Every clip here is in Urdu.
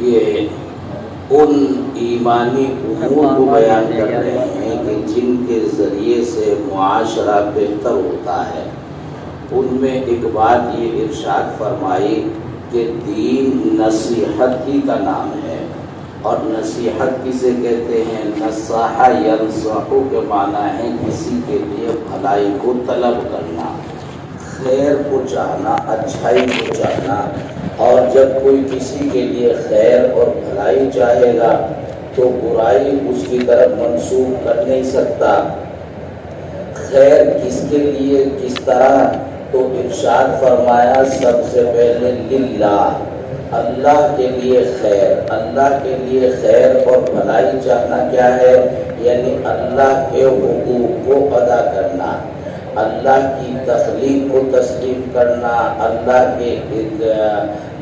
یہ ان ایمانی امور کو بیان کر رہے ہیں کہ جن کے ذریعے سے معاشرہ بہتر ہوتا ہے۔ ان میں ایک بات یہ ارشاد فرمائی کہ دین نصیحت ہی کا نام ہے، اور نصیحت کسے کہتے ہیں؟ نصح ینصح کے معنی ہے کسی کے لیے بھلائی کو طلب کرنا، خیر کو چاہنا، اچھائی کو چاہنا۔ اور جب کوئی کسی کے لیے خیر اور بھلائی چاہے گا تو برائی اس کی طرف منسوخ کر نہیں سکتا۔ خیر کس کے لیے، کس طرح؟ تو ارشاد فرمایا سب سے پہلے للہ، اللہ کے لیے خیر۔ اللہ کے لیے خیر اور بھلائی چاہنا کیا ہے؟ یعنی اللہ کے حقوق کو ادا کرنا، اللہ کی تخلیق کو تسلیم کرنا، اللہ کے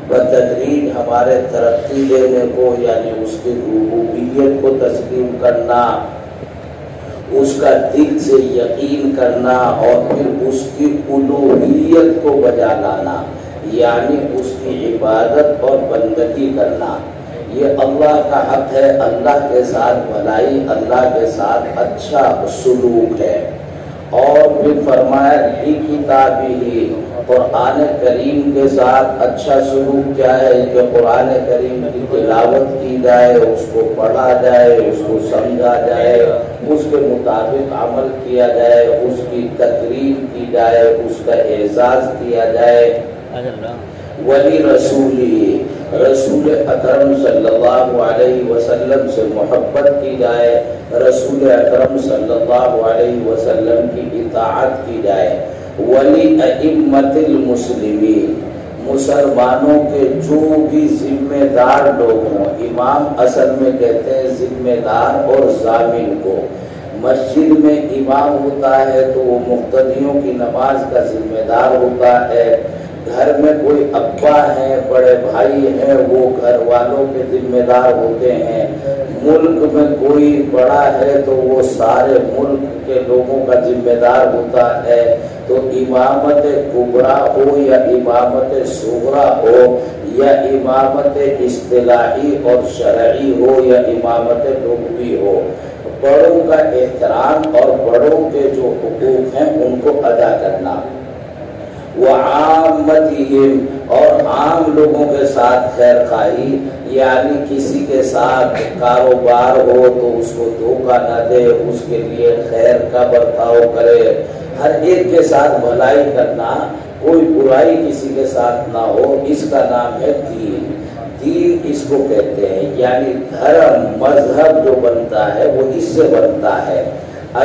بتدریج ہمارے ترقی دینے کو یعنی اس کی ربوبیت کو تسلیم کرنا، اس کا دل سے یقین کرنا، اور پھر اس کی الوہیت کو بجا لانا یعنی اس کی عبادت اور بندگی کرنا۔ یہ اللہ کا حق ہے، اللہ کے ساتھ بھلائی، اللہ کے ساتھ اچھا سلوک ہے۔ اور پھر فرمایا کتابی، قرآن کریم کے ساتھ اچھا سلوک کیا ہے کہ قرآن کریم کی تلاوت کی جائے، اس کو پڑھا جائے، اس کو سمجھا جائے، اس کے مطابق عمل کیا جائے، اس کی تقریر کی جائے، اس کا اعزاز کیا جائے۔ ولی رسولی، رسول اکرم صلی اللہ علیہ وسلم سے محبت کی جائے، رسول اکرم صلی اللہ علیہ وسلم کی اطاعت کی جائے۔ ولی ائمۃ المسلمین، مسلمانوں کے جو بھی ذمہ دار لوگ ہوں، امام اصل میں کہتے ہیں ذمہ دار اور ضامن کو۔ مسجد میں امام ہوتا ہے تو وہ مقتدیوں کی نماز کا ذمہ دار ہوتا ہے۔ گھر میں کوئی ابا ہیں، بڑے بھائی ہیں، وہ گھر والوں کے ذمہ دار ہوتے ہیں۔ ملک میں کوئی بڑا ہے تو وہ سارے ملک کے لوگوں کا ذمہ دار ہوتا ہے۔ تو امامت کبریٰ ہو یا امامت صغریٰ ہو یا امامت اصطلاحی اور شرعی ہو یا امامت لغوی ہو، بڑوں کا احترام اور بڑوں کے جو حقوق ہیں ان کو ادا کرنا۔ وعامتہم، اور عام لوگوں کے ساتھ خیر خواہی، یعنی کسی کے ساتھ کاروبار ہو تو اس کو دھوکہ نہ دے، اس کے لیے خیر کا برتاؤ کرے، ہر ایک کے ساتھ بھلائی کرنا، کوئی برائی کسی کے ساتھ نہ ہو، اس کا نام ہے دین۔ دین اس کو کہتے ہیں، یعنی دھرم، مذہب جو بنتا ہے وہ اس سے بنتا ہے۔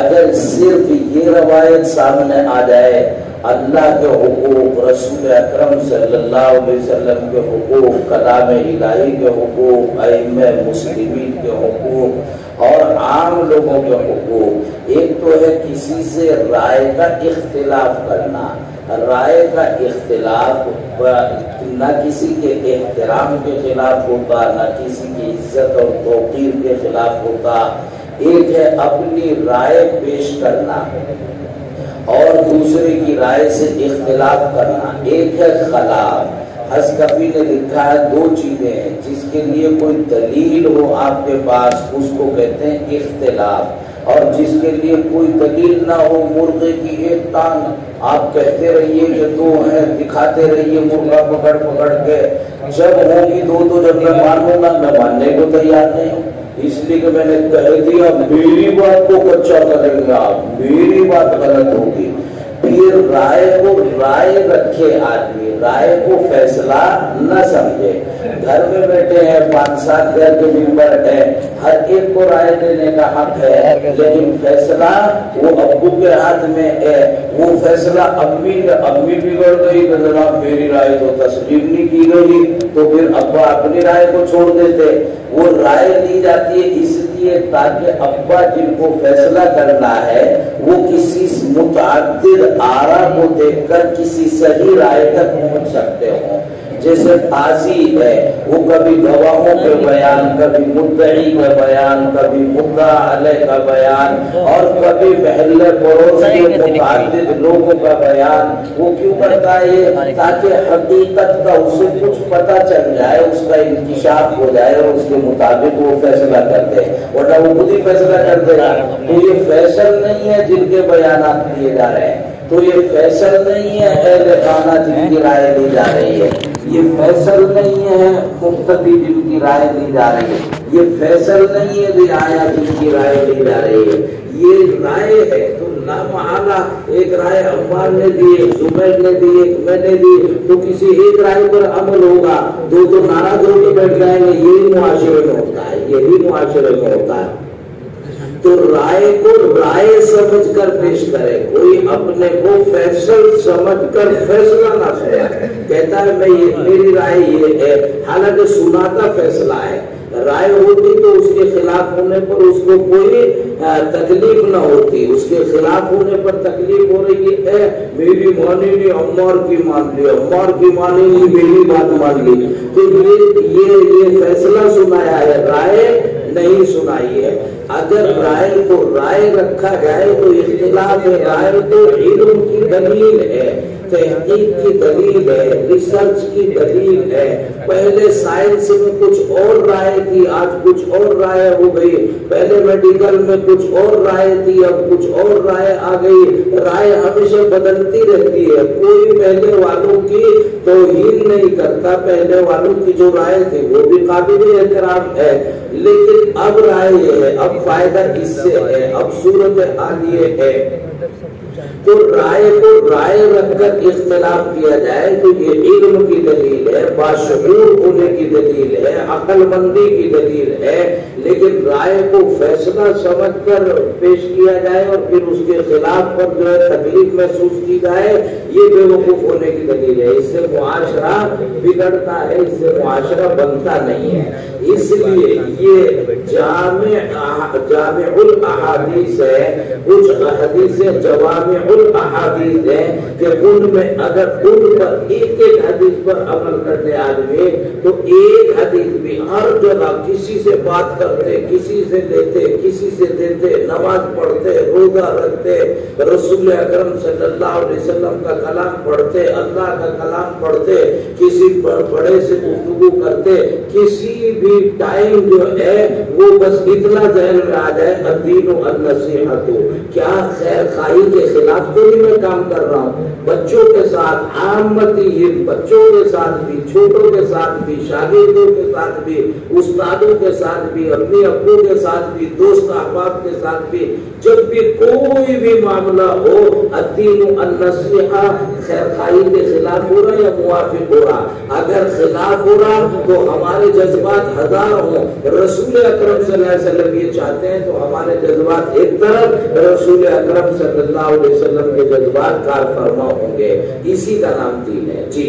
اگر صرف یہ روایت سامنے آ جائے، اللہ کے حقوق، رسول اکرم صلی اللہ علیہ وسلم کے حقوق، کلام الہی کے حقوق، ائمہ مسلمین کے حقوق اور عام لوگوں کے حقوق، ایک تو ہے کسی سے رائے کا اختلاف کرنا۔ رائے کا اختلاف نہ کسی کے احترام کے خلاف ہوتا، نہ کسی کی عزت اور توقیر کے خلاف ہوتا۔ ایک ہے اپنی رائے پیش کرنا اور دوسرے کی رائے سے اختلاف کرنا، ایک ہے خلاف۔ حسکفی نے لکھا ہے دو چیزیں ہیں، جس کے لیے کوئی دلیل ہو آپ کے پاس اس کو کہتے ہیں اختلاف، اور جس کے لیے کوئی دلیل نہ ہو، مرغے کی ایک ٹانگ آپ کہتے رہیے کہ دو ہیں، دکھاتے رہیے مرغا پکڑ پکڑ کے، جب ہوگی دو تو جب میں مانوں گا، میں ماننے کو تیار نہیں ہوں، اس لیے کہ میں نے کہہ دیا میری بات کو کچا کریں گے آپ، میری بات غلط ہوگی۔ پھر رائے کو رائے رکھے آدمی، رائے کو فیصلہ نہ سمجھے۔ گھر میں بیٹھے ہیں، 5-7 گھر کے ممبر ہیں، ہر ایک کو رائے دینے کا حق ہے، لیکن فیصلہ وہ ابو کے ہاتھ میں ہے۔ وہ فیصلہ امی بگڑ گئی تو جناب میری رائے تو تسلیم نہیں کی گئی، تو پھر ابا اپنی رائے کو چھوڑ دیتے۔ وہ رائے لی جاتی ہے اس لیے تاکہ ابا جن کو فیصلہ کرنا ہے وہ کسی متعدد آراء کو دیکھ کر کسی صحیح رائے تک پہنچ سکتے ہوں۔ جیسے قاضی ہے وہ کبھی گواہوں کے بیان، کبھی مدعی کا بیان، کبھی مدعا علیہ کا بیان، اور کبھی محلے پڑوس کے متعدد لوگوں کا بیان وہ کیوں کرتا ہے؟ تاکہ حقیقت کا اسے کچھ پتہ چل جائے، اس کا انکشاف ہو جائے اور اس کے مطابق وہ فیصلہ کر دے، ورنہ وہ خود ہی فیصلہ کر دے گا۔ تو یہ فیصل نہیں ہے جن کے بیانات دیے جا رہے ہیں، تو یہ فیصل نہیں ہے اہل خانہ جن کی رائے لی جا رہی ہے، یہ فیصل نہیں ہے مقتدی جن کی رائے لی جا رہی ہے، یہ فیصل نہیں ہے رعایا جن کی رائے لی جا رہی ہے، یہ رائے ہے۔ تو لامحالہ ایک رائے عمار نے دی، ایک زبیر نے دی، ایک میں نے دی، تو کسی ایک رائے پر عمل ہوگا، دو تو ناراض ہو کے بیٹھ جائیں گے، یہی معاشرے میں ہوتا ہے، یہی معاشرے میں ہوتا ہے۔ تو رائے کو رائے سمجھ کر پیش کرے، کوئی اپنے کو فیصل سمجھ کر فیصلہ نہ کرے، کہتا ہے میں میری رائے یہ ہے، حالانکہ سناتا فیصلہ ہے۔ رائے ہوتی تو اس کے خلاف ہونے پر اس کو کوئی تکلیف نہ ہوتی، اس کے خلاف ہونے پر تکلیف ہو رہی ہے، میری مانی نہیں عمار کی مان لی، عمار کی مانی نہیں میری بات مان لی، تو یہ فیصلہ سنایا ہے، رائے نہیں سنائی ہے۔ اگر رائے کو رائے رکھا جائے تو اختلاف رائے تو علم کی دلیل ہے، تحقیق کی دلیل ہے، ریسرچ کی دلیل ہے۔ پہلے سائنس میں کچھ اور رائے تھی، آج کچھ اور رائے ہو گئی، پہلے میڈیکل میں کچھ اور رائے تھی، اب کچھ اور رائے آ گئی۔ رائے ہمیشہ بدلتی رہتی ہے، کوئی پہلے والوں کی توہین نہیں کرتا، پہلے والوں کی جو رائے تھی وہ بھی قابل احترام ہے، لیکن اب رائے یہ ہے، اب فائدہ اس سے ہے، اب صورت حال یہ ہے۔ تو رائے کو رائے رکھ کر اختلاف کیا جائے تو یہ علم کی دلیل ہے، باشعور ہونے کی دلیل ہے، عقل مندی کی دلیل ہے، لیکن رائے کو فیصلہ سمجھ کر پیش کیا جائے اور پھر اس کے خلاف پر جو ہے تکلیف محسوس کی جائے، یہ بے وقوف ہونے کی دلیل ہے۔ اس سے معاشرہ بگڑتا ہے، اس سے معاشرہ بنتا نہیں ہے۔ اس لیے یہ جامع الاحادیث ہے، کچھ حدیثیں جوامع الاحادیث ہیں کہ ان میں اگر ان پر ایک ایک حدیث پر عمل کرتے آدمی تو ایک حدیث بھی ہر جگہ کسی سے بات کرتے، کسی سے لیتے، کسی سے دیتے، نماز پڑھتے، روزہ رکھتے، رسول اکرم صلی اللہ علیہ وسلم کا کلام پڑھتے، اللہ کا کلام پڑھتے، کسی بڑے سے گفتگو کرتے، کسی بھی ٹائم جو ہے وہ بس اتنا ذہن میں آ جائے الدین النصیحۃ، کیا خیر خواہی کے خلاف تو نہیں میں کام کر رہا ہوں، بچوں کے ساتھ عامتی، بچوں کے ساتھ بھی، چھوٹوں کے ساتھ بھی، شاگردوں کے ساتھ بھی، استادوں کے ساتھ بھی، اپنے ابو کے ساتھ بھی، دوست احباب کے ساتھ بھی، جب بھی کوئی بھی معاملہ ہو الدین النصیحہ، خیر خواہی کے خلاف ہو رہا یا موافق ہو رہا، اگر خلاف ہو رہا تو ہمارے جذبات ہزار ہوں، رسول اکرم صلی اللہ علیہ وسلم یہ چاہتے ہیں تو ہمارے جذبات ایک طرف، رسول اکرم صلی اللہ علیہ وسلم کے جذبات کار فرما ہوں گے، اسی کا نام دین ہے۔ جی